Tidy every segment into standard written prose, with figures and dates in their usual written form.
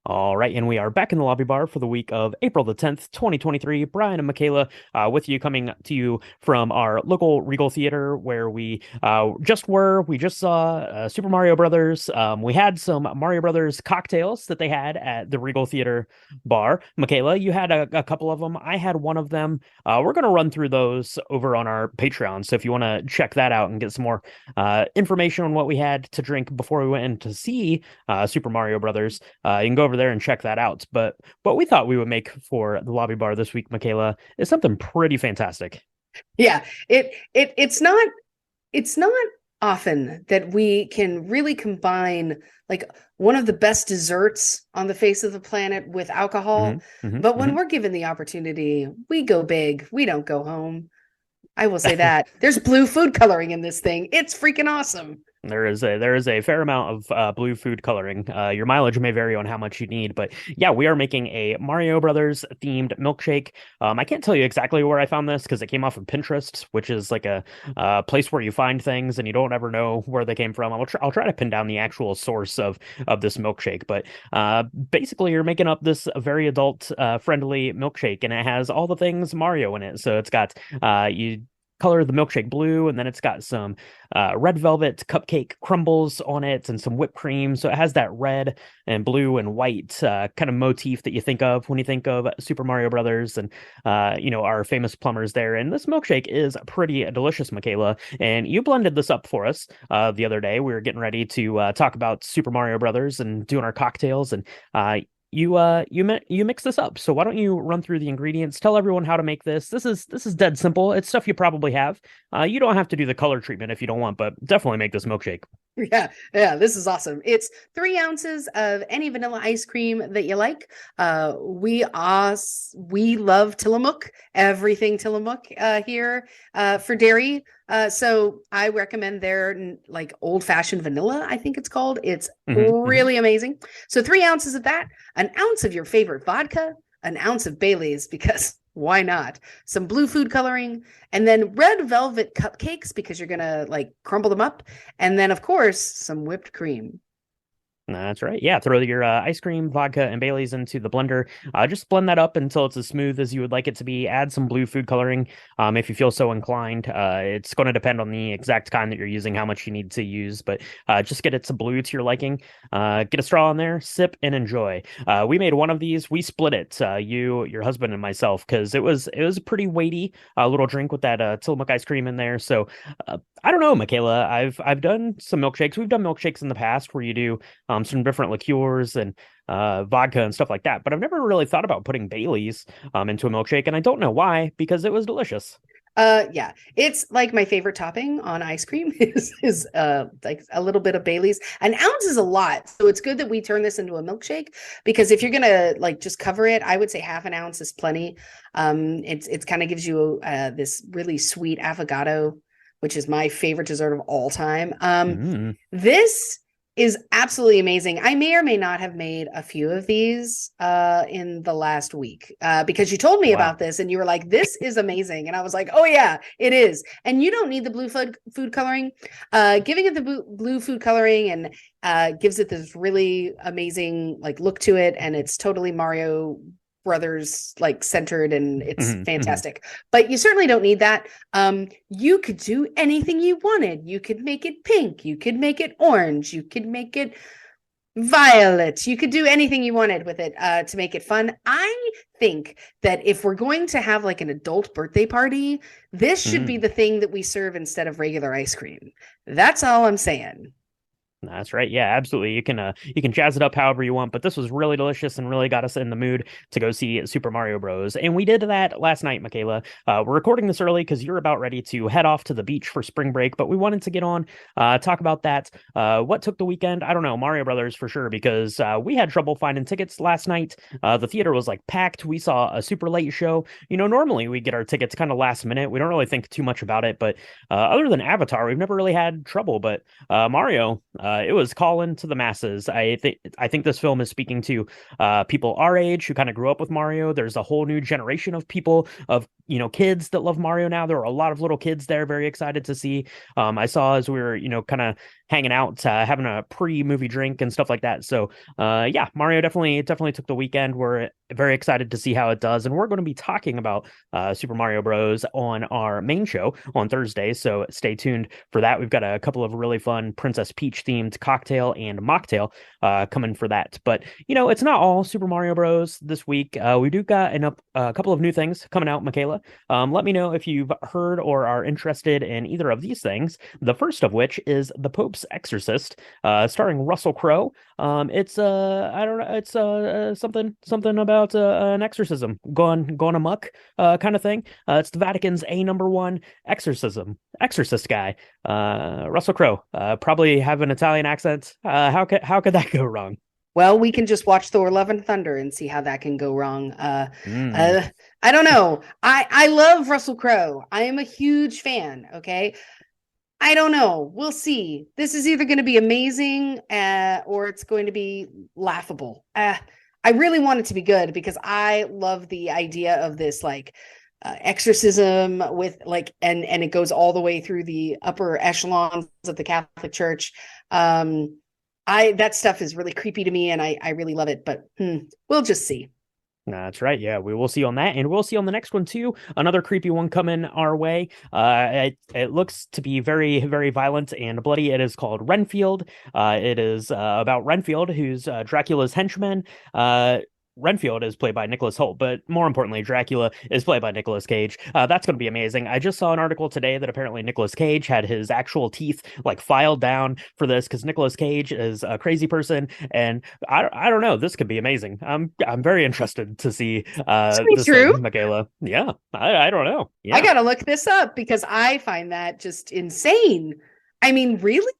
All right, and we are back in the lobby bar for the week of April the 10th, 2023. Brian and Michaela with you, coming to you from our local Regal Theater where we just saw Super Mario Brothers. We had some Mario Brothers cocktails that they had at the Regal Theater bar. Michaela, you had a couple of them. I had one of them. We're going to run through those over on our Patreon. So if you want to check that out and get some more information on what we had to drink before we went in to see Super Mario Brothers, you can go over there and check that out. But what we thought we would make for the lobby bar this week, Michaela, is something pretty fantastic. Yeah, it's not often that we can really combine like one of the best desserts on the face of the planet with Hmm alcohol. But when hmm we're given the opportunity, we go big. We don't go home. I will say that. There's blue food coloring in this thing. It's freaking awesome. There is a fair amount of blue food coloring. Your mileage may vary on how much you need, but yeah, we are making a Mario Brothers themed milkshake. I can't tell you exactly where I found this because it came off of Pinterest, which is like a place where you find things and you don't ever know where they came from. I'll try to pin down the actual source of this milkshake, but basically you're making up this very adult friendly milkshake, and it has all the things Mario in it. So it's got you color the milkshake blue, and then it's got some red velvet cupcake crumbles on it and some whipped cream. So it has that red and blue and white kind of motif that you think of when you think of Super Mario Brothers and our famous plumbers there. And this milkshake is pretty delicious, Michaela. And you blended this up for us the other day. We were getting ready to talk about Super Mario Brothers and doing our cocktails, and you mix this up. So why don't you run through the ingredients? Tell everyone how to make this. This is dead simple. It's stuff you probably have. You don't have to do the color treatment if you don't want, but definitely make this milkshake. Yeah, this is awesome. It's 3 ounces of any vanilla ice cream that you like. We love Tillamook, everything Tillamook here for dairy. So I recommend their like old fashioned vanilla, I think it's called. It's Hmm really amazing. So 3 ounces of that, an ounce of your favorite vodka, an ounce of Bailey's, because why not? Some blue food coloring, and then red velvet cupcakes because you're gonna like crumble them up, and then of course some whipped cream. That's right. Yeah, throw your ice cream, vodka, and Bailey's into the blender. Just blend that up until it's as smooth as you would like it to be. Add some blue food coloring if you feel so inclined. It's going to depend on the exact kind that you're using, how much you need to use, but just get it to blue to your liking. Get a straw in there, sip, and enjoy. We made one of these. We split it, your husband, and myself, because it was a pretty weighty little drink with that Tillamook ice cream in there. So I don't know, Michaela. I've done some milkshakes. We've done milkshakes in the past where you do some different liqueurs and vodka and stuff like that. But I've never really thought about putting Bailey's into a milkshake, and I don't know why, because it was delicious. Yeah, it's like my favorite topping on ice cream is like a little bit of Bailey's. An ounce is a lot, so it's good that we turn this into a milkshake, because if you're gonna like just cover it, I would say half an ounce is plenty. It's kind of gives you this really sweet avocado, which is my favorite dessert of all time. Mm. This is absolutely amazing. I may or may not have made a few of these in the last week because you told me Wow. about this and you were like, this is amazing. And I was like, oh, yeah, it is. And you don't need the blue food coloring. Giving it the blue food coloring and gives it this really amazing like look to it. And it's totally Mario Brothers like centered, and it's hmm hmm fantastic. But you certainly don't need that. You could do anything you wanted. You could make it pink, you could make it orange, you could make it violet, you could do anything you wanted with it to make it fun. I think that if we're going to have like an adult birthday party, this should be mm. the thing that we serve instead of regular ice cream. That's all I'm saying. That's right. Yeah, absolutely. You can jazz it up however you want, but this was really delicious and really got us in the mood to go see Super Mario Bros. And we did that last night, Michaela. We're recording this early because you're about ready to head off to the beach for spring break, but we wanted to get on, talk about that. What took the weekend? I don't know, Mario Brothers for sure, because we had trouble finding tickets last night. The theater was like packed. We saw a super late show. Normally we get our tickets kind of last minute. We don't really think too much about it, but other than Avatar, we've never really had trouble. But Mario, It was calling to the masses. I think this film is speaking to people our age who kind of grew up with Mario. There's a whole new generation of people of kids that love Mario now. There are a lot of little kids there, very excited to see. I saw as we were kind of hanging out, having a pre-movie drink and stuff like that. So yeah, Mario definitely took the weekend. We're very excited to see how it does, and we're going to be talking about Super Mario Bros. On our main show on Thursday. So stay tuned for that. We've got a couple of really fun Princess Peach themed cocktail and mocktail coming for that. But it's not all Super Mario Bros. This week. We do got a couple of new things coming out, Michaela. Let me know if you've heard or are interested in either of these things. The first of which is The Pope's Exorcist, starring Russell Crowe. It's I don't know, it's something about an exorcism gone amok, kind of thing. It's the Vatican's #1 exorcist guy, Russell Crowe. Probably have an Italian accent. How could that go wrong? Well, we can just watch Thor: Love and Thunder and see how that can go wrong. Mm. I don't know. I love Russell Crowe. I am a huge fan. Okay. I don't know. We'll see. This is either going to be amazing or it's going to be laughable. I really want it to be good because I love the idea of this exorcism with and it goes all the way through the upper echelons of the Catholic Church. That stuff is really creepy to me and I really love it, but we'll just see. That's right. Yeah, we will see on that, and we'll see on the next one too. Another creepy one coming our way. It looks to be very, very violent and bloody. It is called Renfield. It is about Renfield, who's Dracula's henchman. Renfield is played by Nicholas Hoult, but more importantly, Dracula is played by Nicolas Cage. That's going to be amazing. I just saw an article today that apparently Nicolas Cage had his actual teeth filed down for this because Nicolas Cage is a crazy person, and I don't know. This could be amazing. I'm very interested to see this true. thing, Michaela. Yeah, I don't know. Yeah. I gotta look this up because I find that just insane. I mean, really?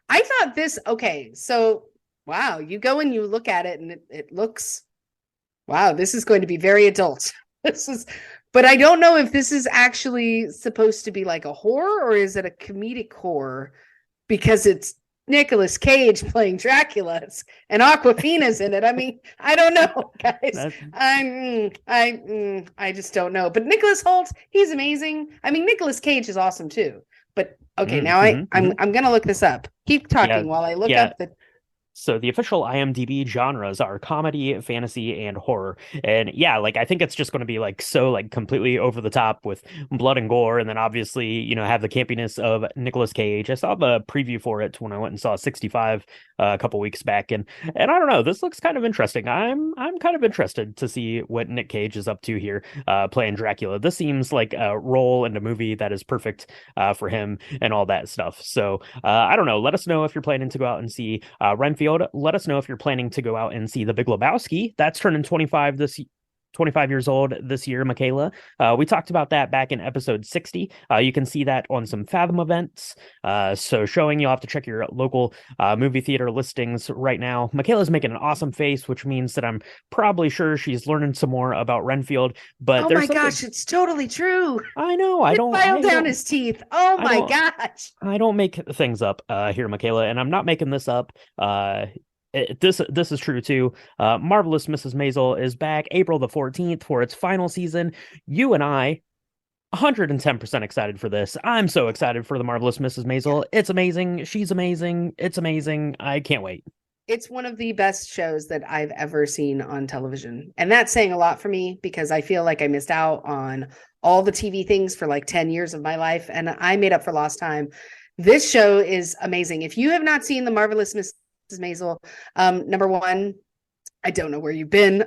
I thought this. Okay, so wow, you go and you look at it, and it looks. Wow, this is going to be very adult. But I don't know if this is actually supposed to be like a horror or is it a comedic horror because it's Nicolas Cage playing Dracula and Awkwafina's in it. I mean, I don't know, guys. I just don't know. But Nicholas Hoult, he's amazing. I mean, Nicolas Cage is awesome too. But okay, now I'm gonna look this up. Keep talking while I look up the. So the official IMDb genres are comedy, fantasy, and horror. And yeah, I think it's just going to be so completely over the top with blood and gore, and then obviously have the campiness of Nicolas Cage. I saw the preview for it when I went and saw 65 a couple weeks back, and I don't know, this looks kind of interesting. I'm kind of interested to see what Nick Cage is up to here, playing Dracula. This seems like a role in a movie that is perfect for him and all that stuff. So I don't know. Let us know if you're planning to go out and see Renfield. Let us know if you're planning to go out and see The Big Lebowski. That's turning 25 years old this year, Michaela. We talked about that back in episode 60. You can see that on some Fathom events. So showing, you'll have to check your local movie theater listings right now. Michaela's making an awesome face, which means that I'm probably sure she's learning some more about Renfield. But oh my gosh, it's totally true. I know. I don't file down his teeth. Oh my gosh. I don't make things up here, Michaela, and I'm not making this up. This is true too. Marvelous Mrs. Maisel is back April the 14th for its final season. You and I 110% excited for this. I'm so excited for the Marvelous Mrs. Maisel. It's amazing. She's amazing. It's amazing. I can't wait. It's one of the best shows that I've ever seen on television. And that's saying a lot for me because I feel like I missed out on all the TV things for 10 years of my life. And I made up for lost time. This show is amazing. If you have not seen the Marvelous Mrs. Maisel, number one, I don't know where you've been.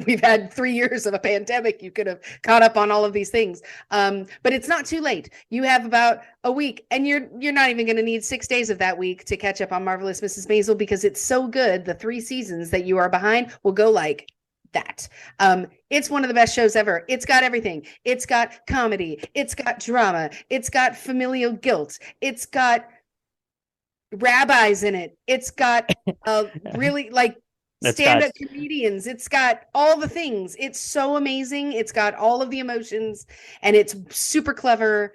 We've had 3 years of a pandemic. You could have caught up on all of these things. But it's not too late. You have about a week, and you're not even going to need 6 days of that week to catch up on Marvelous Mrs. Maisel because it's so good. The 3 seasons that you are behind will go like that. It's one of the best shows ever. It's got everything. It's got comedy. It's got drama. It's got familial guilt. It's got rabbis in it. It's got really stand-up comedians. It's got all the things. It's so amazing. It's got all of the emotions and it's super clever.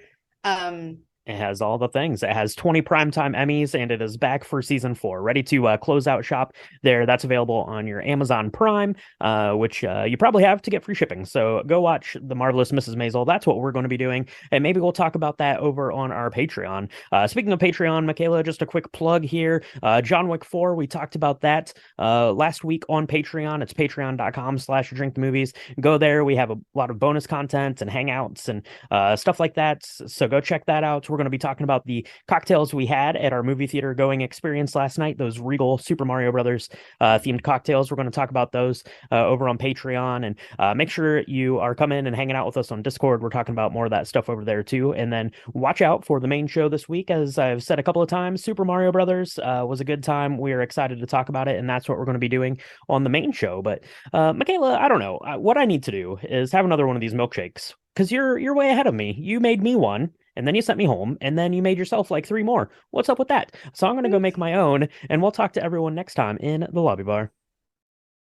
It has all the things. It has 20 primetime Emmys, and it is back for season 4, ready to close out shop there. That's available on your Amazon Prime, which you probably have to get free shipping. So go watch The Marvelous Mrs. Maisel. That's what we're going to be doing, and maybe we'll talk about that over on our Patreon. Speaking of Patreon, Michaela, just a quick plug here. John Wick 4, we talked about that last week on Patreon. It's patreon.com/drinkmovies. Go there. We have a lot of bonus content and hangouts and stuff like that. So go check that out. We're going to be talking about the cocktails we had at our movie theater going experience last night, those Regal Super Mario Brothers themed cocktails. We're going to talk about those over on Patreon, and make sure you are coming and hanging out with us on Discord. We're talking about more of that stuff over there too. And then watch out for the main show this week. As I've said a couple of times, Super Mario Brothers was a good time. We are excited to talk about it, and that's what we're going to be doing on the main show. But Michaela, I don't know. What I need to do is have another one of these milkshakes, because you're way ahead of me. You made me one, and then you sent me home, and then you made yourself like 3 more. What's up with that? So I'm going to go make my own, and we'll talk to everyone next time in the lobby bar.